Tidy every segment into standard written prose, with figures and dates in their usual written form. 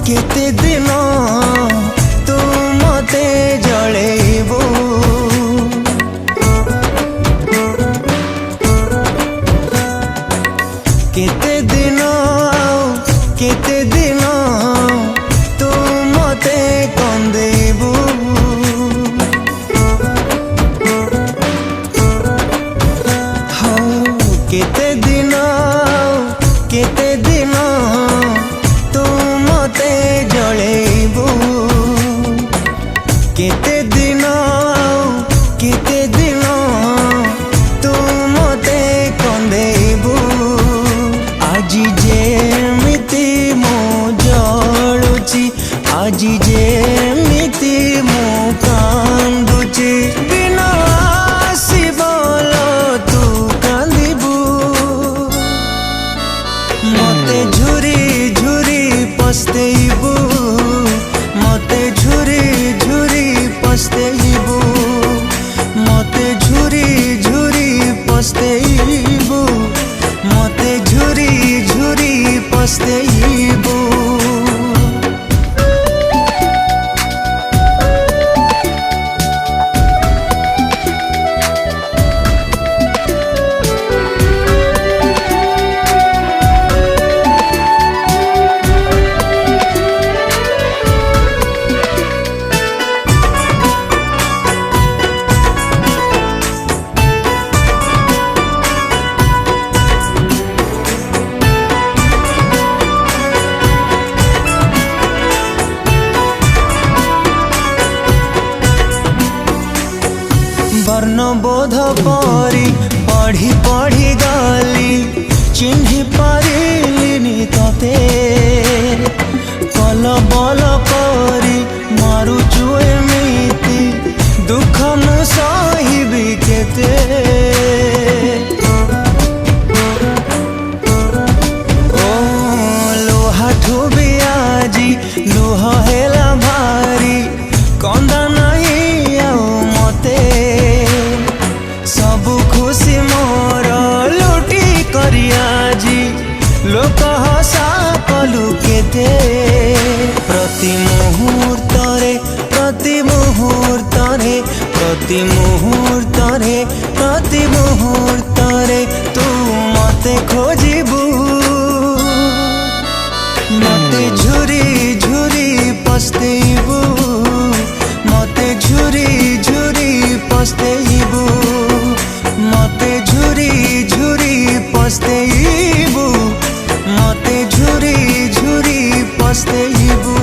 केते दिन तू मते जळेबो केते दिन तू मते कंदेबो हो केते दिन तू मते जळेबो केते दिन तू मते कंदेबो आजी जेमिति मो जळुची आजी जेमिति मो कांदुची दिन आसीबल तू कांदिबू मते झुरी पस्तेइबू मते झुरी पस्तेइबू मते झुरी पस्तेइबू मते झुरी पस्तेइबू वर्णबोध परी पढ़ी गली चिन्हि पारिलिनी तते कल बल करी मारुचु एमिति दुख मु सहिबी केते ओ लोहाठु भी आजी लुह हेला भारी कंदा नहीं आउ मते सबु खुशी मोर लुटी करी आजी लोक हसा कलु केते प्रति मुहूर्तरे तू मते खोजिबू मते झुरी पस्तेइबू मते झुरी पस्तेइबू मते झुरी पस्तेइबू मते झुरी पस्तेइबू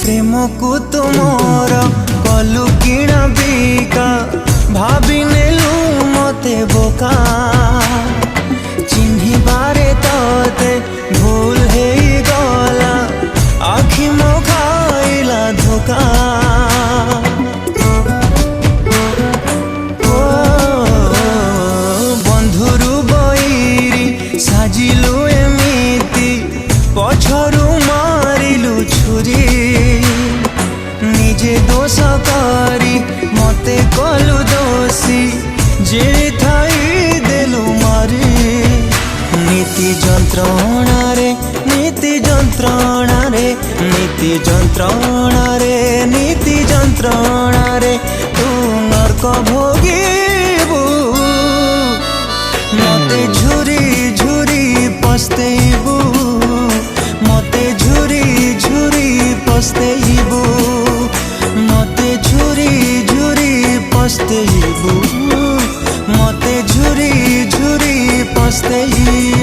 प्रेम को तुमर कलु किणा बिका भाभी नेलु मते बोका चिन्हि बारे तते भूल हे गला आखि मो खाइला धोका बंधुरु बैरी साजिलु एमिति पछरु मारिलु छुरी निजे दोष करी मते कलु दोषी जे थाई देलु मारी नीति जंत्रणारे तू नरक भोगिबू मते झुरी पस्तेइबू मते झुरी पस्तेइबू मते देबू मते झुरी झुरी पस्तेबू।